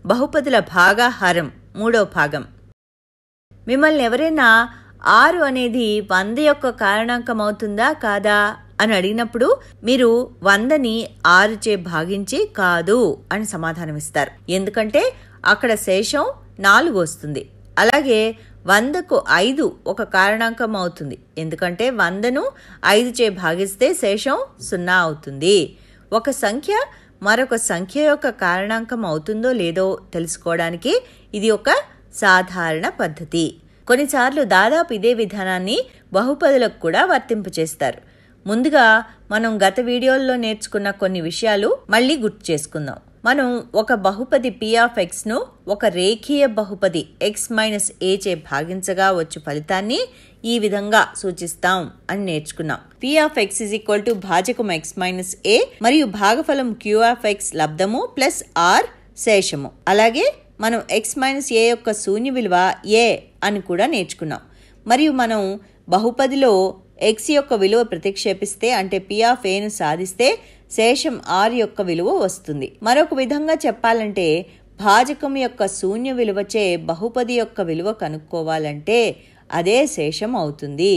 బహుపదుల భాగాహారం మూడవ భాగం. మిమ్మల్ని ఎవరైనా 6 అనేది 100 యొక్క కారణాంకం అవుతుందా కాదా అని అడిగినప్పుడు మీరు 100ని 6చే భాగించి కాదు అని సమాధానమిస్తారు. ఎందుకంటే అక్కడ శేషం 4 వస్తుంది. అలాగే 100కు 5 ఒక కారణాంకం అవుతుంది. ఎందుకంటే 100ను 5చే భాగిస్తే శేషం 0 అవుతుంది. ఒక సంఖ్య మరొక సంఖ్య యొక్క కారణాంకం అవుతుందో లేదో తెలుసుకోవడానికి ఇది ఒక సాధారణ పద్ధతి. కొన్నిసార్లు దాదాపు ఇదే విధానాన్ని బహుపదులకు కూడా వర్తింపచేస్తారు. ముందుగా మనం గత వీడియోల్లో నేర్చుకున్న కొన్ని విషయాలు మళ్ళీ గుర్తు చేసుకుందాం. మనం ఒక బహుపది p(x)ను ఒక రేఖీయ బహుపది x-a చే భాగించగా వచ్చు ఫలితాన్ని ఈ విధంగా సూచిస్తాం అని నేర్చుకున్నాం. p(x) భాజకం x-a మరియు భాగఫలం q(x) లబ్ధము ప్లస్ r శేషము. అలాగే మనం x-a యొక్క శూన్య విలువ a అని కూడా నేర్చుకున్నాం. మరియు మనం బహుపదిలో x యొక్క విలువ ప్రతిక్షేపిస్తే అంటే p(a)ను సాధిస్తే శేషం r యొక్క విలువ వస్తుంది. మరొక విధంగా చెప్పాలంటే భాజకం యొక్క శూన్య విలువచే బహుపది యొక్క విలువ కనుక్కోవాలంటే అదే శేషం అవుతుంది.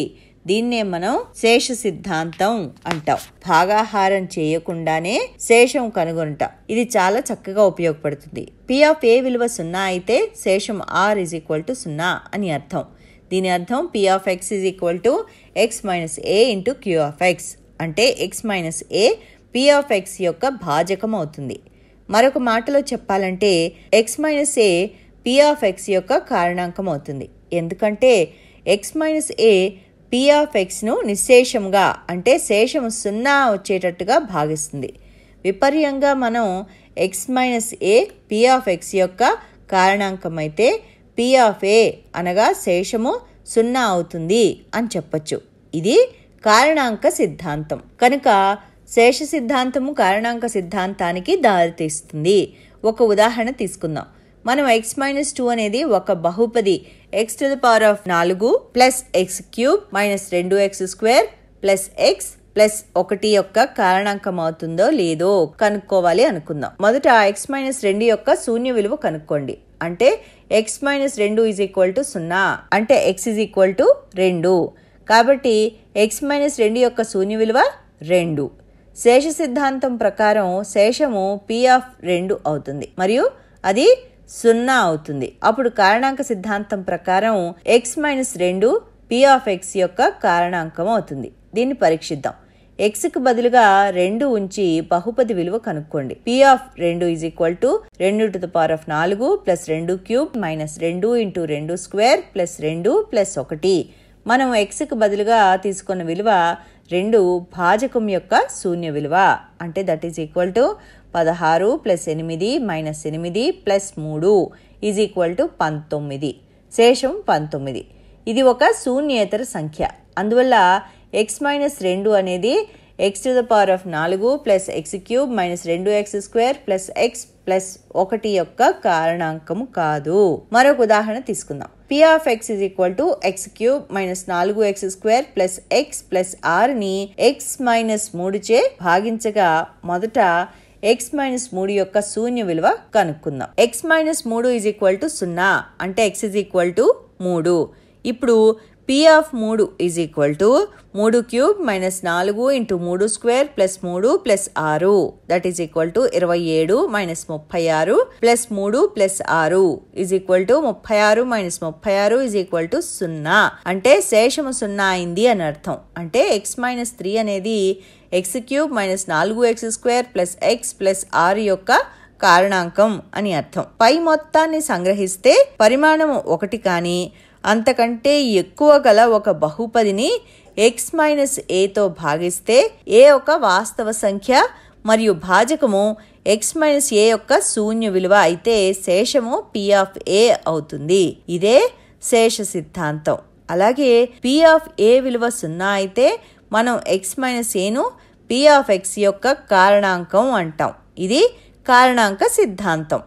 దీన్నే మనం శేష సిద్ధాంతం అంటాం. భాగాహారం చేయకుండానే శేషం కనుగొనుట ఇది చాలా చక్కగా ఉపయోగపడుతుంది. p(a) విలువ 0 అయితే శేషం r = 0 అని అర్థం. దీని అర్థం p(x) x-a × q(x) అంటే x-a p(x) యొక్క భాజకం అవుతుంది. మరొక మాటలో చెప్పాలంటే x-a p(x) యొక్క కారణాంకం అవుతుంది. ఎందుకంటే x-a p(x)ను నిశ్శేషంగా అంటే శేషము 0 వచ్చేటట్టుగా భాగిస్తుంది. విపర్యంగా మనం x-a p(x) యొక్క కారణాంకం అయితే p(a) అనగా శేషము 0 అవుతుంది అని చెప్పచ్చు. ఇది కారణాంక సిద్ధాంతం. కనుక శేష సిద్ధాంతము కారణాంక సిద్ధాంతానికి దారితీస్తుంది. ఒక ఉదాహరణ తీసుకుందాం. మనం x-2 అనేది ఒక బహుపది x⁴ plus x³ minus 2x² plus x plus 1 యొక్క కారణాంకం అవుతుందో లేదో కనుక్కోవాలి అనుకుందాం. మొదట x-2 యొక్క శూన్య విలువ కనుక్కోండి. అంటే x-2 0 అంటే x 2. కాబట్టి x-2 యొక్క శూన్య విలువ 2. శేష సిద్ధాంతం ప్రకారం శేషము p(2) అవుతుంది మరియు అది 0 అవుతుంది. అప్పుడు కారణాంక సిద్ధాంతం ప్రకారం x-2 p(x) యొక్క కారణాంకం అవుతుంది. దీన్ని పరీక్షిద్దాం. x కు బదులుగా 2 ఉంచి బహుపది విలువ కనుక్కోండి. p(2) 2⁴ plus 2³ minus 2 × 2² plus 2 plus 1. మనం x కు బదులుగా తీసుకున్న విలువ 2 భాజకం యొక్క శూన్య విలువ అంటే that is equal to 16 plus 8 minus 8 plus 3 is equal to 19. శేషం 19. ఇది ఒక శూన్యేతర సంఖ్య. అందువల్ల x-2 అనేది x⁴ plus x³ minus 2x² plus x plus 1 యొక్క కారణాంకము కాదు. మరొక ఉదాహరణ తీసుకుందాం. p(x) x³ minus 4x² plus x plus r ని x-3 చే భాగించగా మొదట x-3 యొక్క శూన్య విలువ కనుక్కుందాం. x-3 0 అంటే x 3. ఇప్పుడు p(3) 3³ minus 4 × 3² plus 3 plus 6 that is equal to 27 minus 36 plus 3 plus 6 is equal to 36 minus 36 is equal to 0 అంటే శేషము 0 అయింది అని అర్థం. అంటే x-3 అనేది x³ minus 4x² plus x plus 6 యొక్క కారణాంకం అని అర్థం. పై మొత్తాన్ని సంగ్రహిస్తే పరిమాణము 1 కానీ అంతకంటే ఎక్కువ గల ఒక బహుపదిని x-aతో భాగిస్తే a ఒక వాస్తవ సంఖ్య మరియు భాజకము x-a యొక్క శూన్య విలువ అయితే శేషము p(a) అవుతుంది. ఇదే శేష సిద్ధాంతం. అలాగే p(a) విలువ 0 అయితే మనం x-aను p(x) యొక్క కారణాంకం అంటాం. ఇది కారణాంక సిద్ధాంతం.